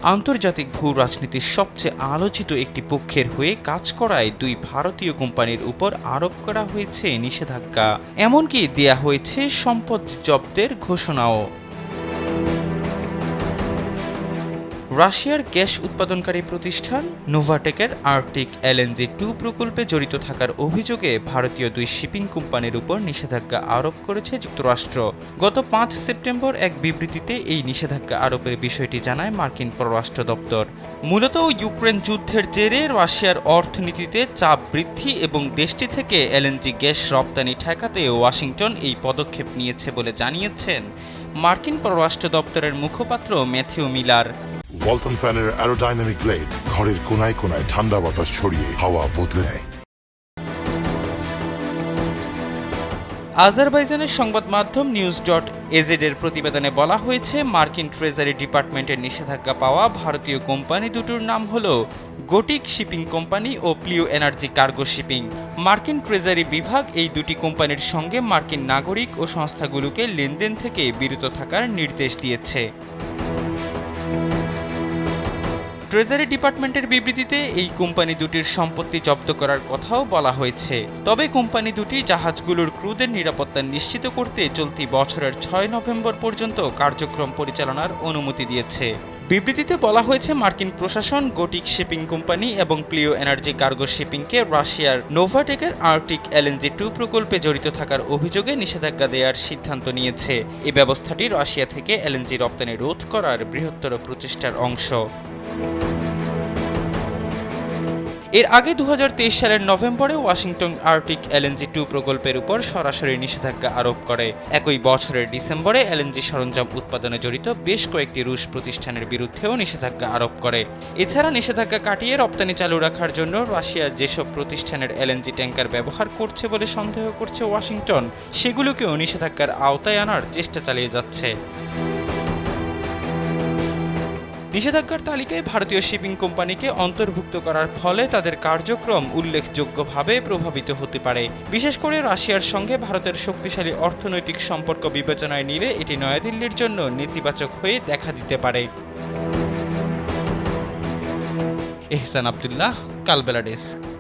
আন্তর্জাতিক ভূ রাজনীতির সবচেয়ে আলোচিত একটি পক্ষের হয়ে কাজ করায় দুই ভারতীয় কোম্পানির উপর আরোপ করা হয়েছে নিষেধাজ্ঞা। এমনকি দেয়া হয়েছে সম্পদ জব্দের ঘোষণাও। রাশিয়ার গ্যাস উৎপাদনকারী প্রতিষ্ঠান নোভাটেকের আর্কটিক LNG-2 প্রকল্পে জড়িত থাকার অভিযোগে ভারতীয় দুই শিপিং কোম্পানির উপর নিষেধাজ্ঞা আরোপ করেছে যুক্তরাষ্ট্র। গত ৫ সেপ্টেম্বর এক বিবৃতিতে এই নিষেধাজ্ঞা আরোপের বিষয়টি জানায় মার্কিন পররাষ্ট্র দপ্তর। মূলত ইউক্রেন যুদ্ধের জেরে রাশিয়ার অর্থনীতিতে চাপ বৃদ্ধি এবং দেশটি থেকে LNG গ্যাস রপ্তানি ঠেকাতে ওয়াশিংটন এই পদক্ষেপ নিয়েছে বলে জানিয়েছেন মার্কিন পররাষ্ট্র দপ্তরের মুখপাত্র ম্যাথিউ মিলার। ওয়ালটন ফ্যানের অ্যারোডাইনামিক ব্লেড ঘরের কোনায় কোনায় ঠান্ডা বাতাস ছড়িয়ে হাওয়া বদলে নেয়। আজারবাইজানের সংবাদ মাধ্যম নিউজ.az এর প্রতিবেদনে বলা হয়েছে, মার্কিন ট্রেজারি ডিপার্টমেন্টের নিষেধাজ্ঞা পাওয়া ভারতীয় কোম্পানি দুটোর নাম হল গোটিক শিপিং কোম্পানি ও প্লিও এনার্জি কার্গো শিপিং। মার্কিন ট্রেজারি বিভাগ এই দুটি কোম্পানির সঙ্গে মার্কিন নাগরিক ও সংস্থাগুলোকে লেনদেন থেকে বিরত থাকার নির্দেশ দিয়েছে। ট্রেজারি ডিপার্টমেন্টের বিবৃতিতে এই কোম্পানি দুটির সম্পত্তি জব্দ করার কথাও বলা হয়েছে। তবে কোম্পানি দুটি জাহাজগুলোর ক্রুদের নিরাপত্তা নিশ্চিত করতে চলতি বছরের ৬ নভেম্বর পর্যন্ত কার্যক্রম পরিচালনার অনুমতি দিয়েছে। বিবৃতিতে বলা হয়েছে, মার্কিন প্রশাসন গোটিক শিপিং কোম্পানি এবং প্লিও এনার্জি কার্গো শিপিংকে রাশিয়ার নোভাটেকের আর্কটিক LNG-2 প্রকল্পে জড়িত থাকার অভিযোগে নিষেধাজ্ঞা দেওয়ার সিদ্ধান্ত নিয়েছে। এই ব্যবস্থাটি রাশিয়া থেকে LNG রপ্তানি রোধ করার বৃহত্তর প্রচেষ্টার অংশ। এর আগে ২০২৩ সালের নভেম্বরে ওয়াশিংটন আর্কটিক LNG-2 প্রকল্পের উপর সরাসরি নিষেধাজ্ঞা আরোপ করে। একই বছরের ডিসেম্বরে LNG সরঞ্জাম উৎপাদনে জড়িত বেশ কয়েকটি রুশ প্রতিষ্ঠানের বিরুদ্ধেও নিষেধাজ্ঞা আরোপ করে। এছাড়া নিষেধাজ্ঞা কাটিয়ে রপ্তানি চালু রাখার জন্য রাশিয়া যেসব প্রতিষ্ঠানের LNG ট্যাঙ্কার ব্যবহার করছে বলে সন্দেহ করছে ওয়াশিংটন, সেগুলোকেও নিষেধাজ্ঞার আওতায় আনার চেষ্টা চালিয়ে যাচ্ছে। নিষেধাজ্ঞার তালিকায় ভারতীয় শিপিং কোম্পানিকে অন্তর্ভুক্ত করার ফলে তাদের কার্যক্রম উল্লেখযোগ্যভাবে প্রভাবিত হতে পারে। বিশেষ করে রাশিয়ার সঙ্গে ভারতের শক্তিশালী অর্থনৈতিক সম্পর্ক বিবেচনায় নিলে এটি নয়াদিল্লির জন্য নেতিবাচক হয়ে দেখা দিতে পারে। এহসান আব্দুল্লাহ, কালবেলা ডেস্ক।